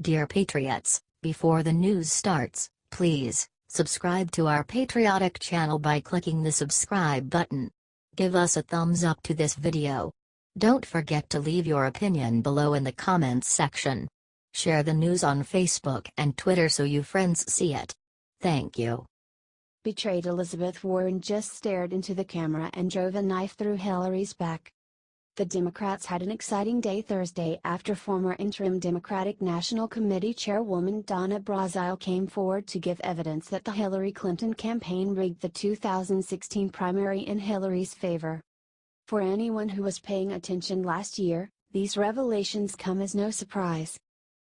Dear Patriots, before the news starts, please subscribe to our patriotic channel by clicking the subscribe button. Give us a thumbs up to this video. Don't forget to leave your opinion below in the comments section. Share the news on Facebook and Twitter so you friends see it. Thank you. Betrayed Elizabeth Warren just stared into the camera and drove a knife through Hillary's back. The Democrats had an exciting day Thursday after former interim Democratic National Committee Chairwoman Donna Brazile came forward to give evidence that the Hillary Clinton campaign rigged the 2016 primary in Hillary's favor. For anyone who was paying attention last year, these revelations come as no surprise.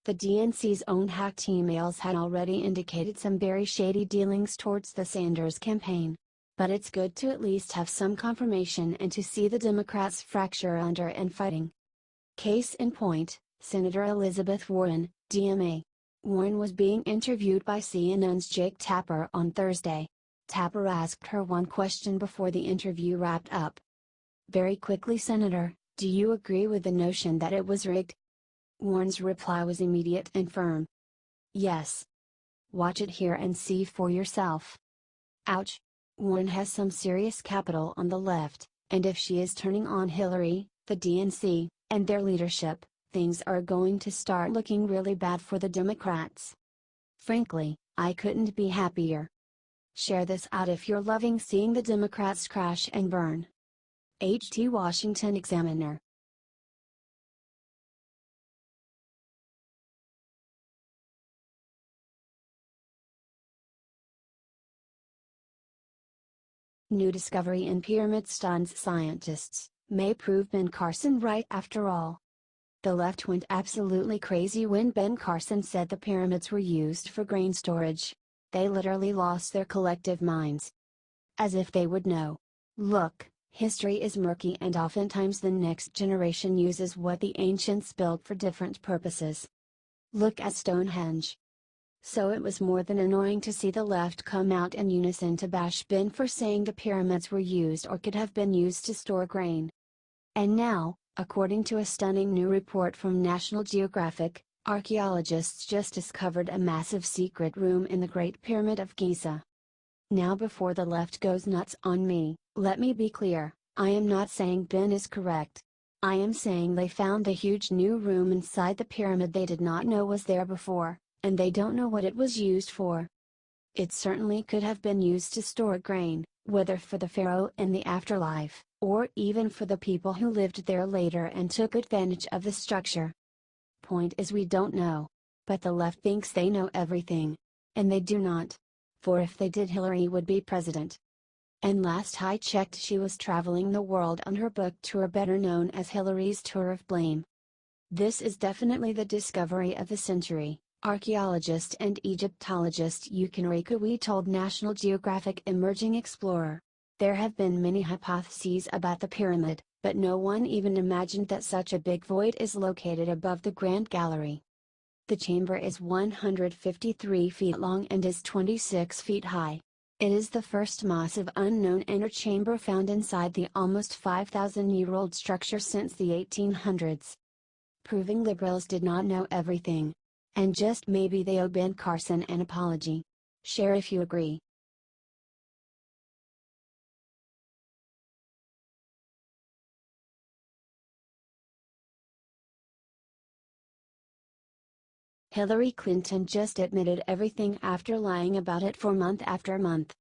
The DNC's own hacked emails had already indicated some very shady dealings towards the Sanders campaign. But it's good to at least have some confirmation and to see the Democrats fracture under and fighting. Case in point, Senator Elizabeth Warren, DMA. Warren was being interviewed by CNN's Jake Tapper on Thursday. Tapper asked her one question before the interview wrapped up. Very quickly, Senator, do you agree with the notion that it was rigged? Warren's reply was immediate and firm. Yes. Watch it here and see for yourself. Ouch. Warren has some serious capital on the left, and if she is turning on Hillary, the DNC, and their leadership, things are going to start looking really bad for the Democrats. Frankly, I couldn't be happier. Share this out if you're loving seeing the Democrats crash and burn. H.T. Washington Examiner. New discovery in pyramid stuns scientists, may prove Ben Carson right after all. The left went absolutely crazy when Ben Carson said the pyramids were used for grain storage. They literally lost their collective minds. As if they would know. Look, history is murky and oftentimes the next generation uses what the ancients built for different purposes. Look at Stonehenge. So it was more than annoying to see the left come out in unison to bash Ben for saying the pyramids were used or could have been used to store grain. And now, according to a stunning new report from National Geographic, archaeologists just discovered a massive secret room in the Great Pyramid of Giza. Now before the left goes nuts on me, let me be clear, I am not saying Ben is correct. I am saying they found a huge new room inside the pyramid they did not know was there before. And they don't know what it was used for. It certainly could have been used to store grain, whether for the pharaoh in the afterlife, or even for the people who lived there later and took advantage of the structure. Point is, we don't know. But the left thinks they know everything. And they do not. For if they did, Hillary would be president. And last I checked, she was traveling the world on her book tour, better known as Hillary's Tour of Blame. This is definitely the discovery of the century. Archaeologist and Egyptologist Yukin Rikawi told National Geographic Emerging Explorer. There have been many hypotheses about the pyramid, but no one even imagined that such a big void is located above the Grand Gallery. The chamber is 153 feet long and is 26 feet high. It is the first massive unknown inner chamber found inside the almost 5,000-year-old structure since the 1800s. Proving liberals did not know everything. And just maybe they owe Ben Carson an apology. Share if you agree. Hillary Clinton just admitted everything after lying about it for month after month.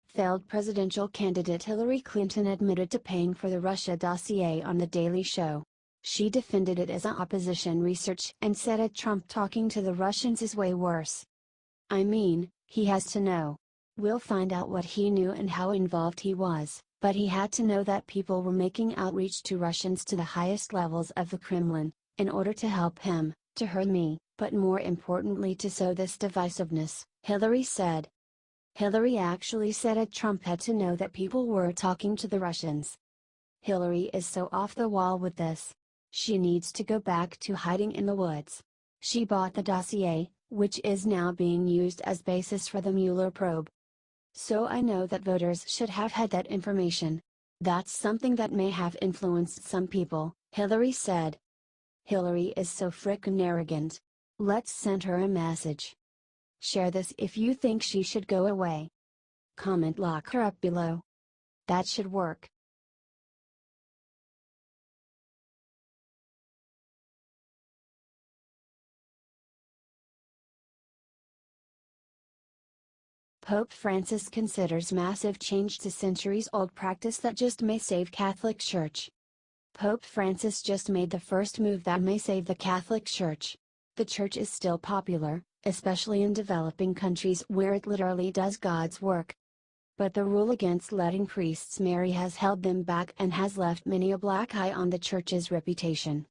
Failed presidential candidate Hillary Clinton admitted to paying for the Russia dossier on The Daily Show. She defended it as opposition research and said Trump talking to the Russians is way worse. I mean, he has to know. We'll find out what he knew and how involved he was, but he had to know that people were making outreach to Russians to the highest levels of the Kremlin, in order to help him, to hurt me, but more importantly to sow this divisiveness, Hillary said. Hillary actually said Trump had to know that people were talking to the Russians. Hillary is so off the wall with this. She needs to go back to hiding in the woods. She bought the dossier, which is now being used as basis for the Mueller probe. So I know that voters should have had that information. That's something that may have influenced some people, Hillary said. Hillary is so frickin' arrogant. Let's send her a message. Share this if you think she should go away. Comment lock her up below. That should work. Pope Francis considers massive change to centuries-old practice that just may save Catholic Church. Pope Francis just made the first move that may save the Catholic Church. The Church is still popular, especially in developing countries where it literally does God's work. But the rule against letting priests marry has held them back and has left many a black eye on the Church's reputation.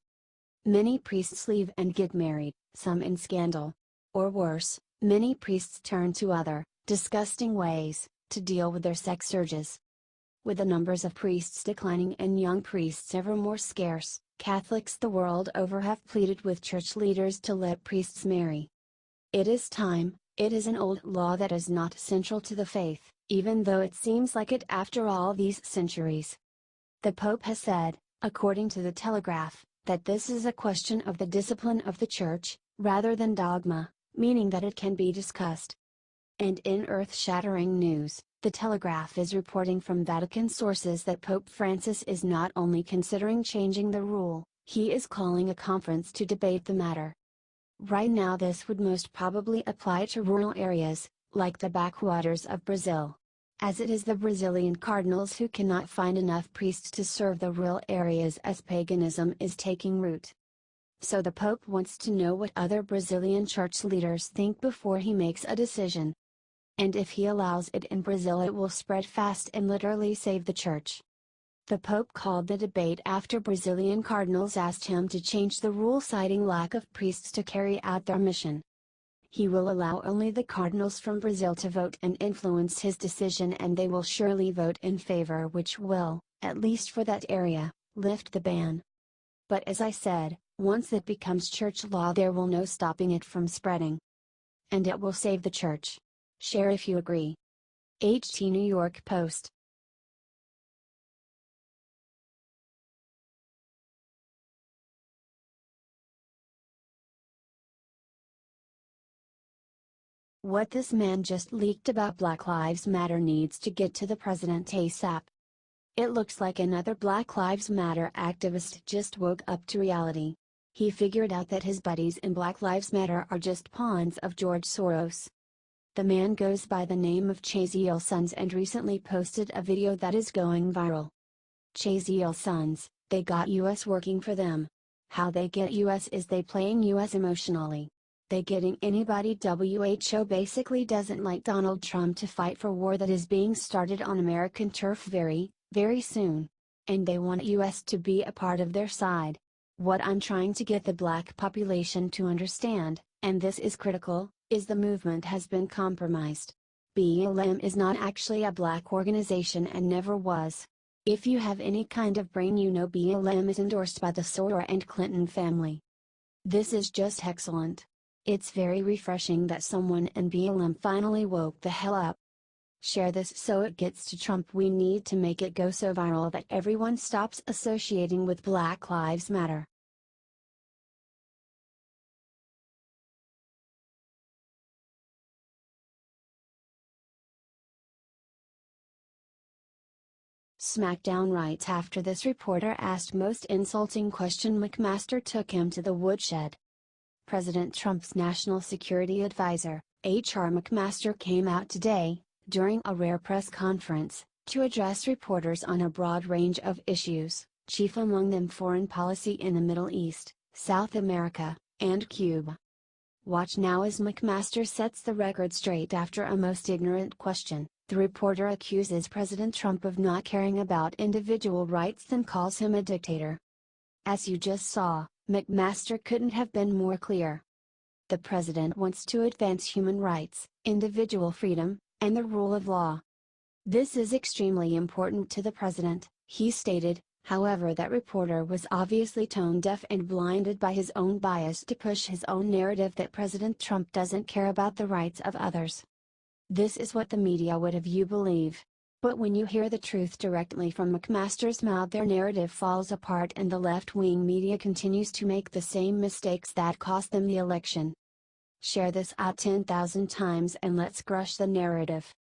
Many priests leave and get married, some in scandal. Or worse, many priests turn to other, disgusting ways, to deal with their sex urges. With the numbers of priests declining and young priests ever more scarce, Catholics the world over have pleaded with church leaders to let priests marry. It is time. It is an old law that is not central to the faith, even though it seems like it after all these centuries. The Pope has said, according to the Telegraph, that this is a question of the discipline of the Church, rather than dogma, meaning that it can be discussed. And in earth-shattering news, the Telegraph is reporting from Vatican sources that Pope Francis is not only considering changing the rule, he is calling a conference to debate the matter. Right now this would most probably apply to rural areas, like the backwaters of Brazil. As it is the Brazilian cardinals who cannot find enough priests to serve the rural areas as paganism is taking root. So the Pope wants to know what other Brazilian church leaders think before he makes a decision. And if he allows it in Brazil, it will spread fast and literally save the Church. The Pope called the debate after Brazilian cardinals asked him to change the rule, citing lack of priests to carry out their mission. He will allow only the cardinals from Brazil to vote and influence his decision, and they will surely vote in favor, which will, at least for that area, lift the ban. But as I said, once it becomes church law, there will no stopping it from spreading. And it will save the Church. Share if you agree. HT New York Post. What this man just leaked about Black Lives Matter needs to get to the president ASAP. It looks like another Black Lives Matter activist just woke up to reality. He figured out that his buddies in Black Lives Matter are just pawns of George Soros. The man goes by the name of Chairwoman Sons and recently posted a video that is going viral. Chairwoman Sons, they got US working for them. How they get US is they playing US emotionally. They getting anybody. WHO basically doesn't like Donald Trump to fight for war that is being started on American turf very, very soon. And they want US to be a part of their side. What I'm trying to get the black population to understand, and this is critical, is the movement has been compromised. BLM is not actually a black organization and never was. If you have any kind of brain, you know BLM is endorsed by the Soros and Clinton family. This is just excellent. It's very refreshing that someone in BLM finally woke the hell up. Share this so it gets to Trump. We need to make it go so viral that everyone stops associating with Black Lives Matter. SmackDown writes after this reporter asked most insulting question, McMaster took him to the woodshed. President Trump's national security advisor, H.R. McMaster, came out today, during a rare press conference, to address reporters on a broad range of issues, chief among them foreign policy in the Middle East, South America, and Cuba. Watch now as McMaster sets the record straight after a most ignorant question. The reporter accuses President Trump of not caring about individual rights, then calls him a dictator. As you just saw, McMaster couldn't have been more clear. The president wants to advance human rights, individual freedom, and the rule of law. This is extremely important to the president, he stated. However, that reporter was obviously tone deaf and blinded by his own bias to push his own narrative that President Trump doesn't care about the rights of others. This is what the media would have you believe. But when you hear the truth directly from McMaster's mouth, their narrative falls apart and the left-wing media continues to make the same mistakes that cost them the election. Share this out 10,000 times and let's crush the narrative.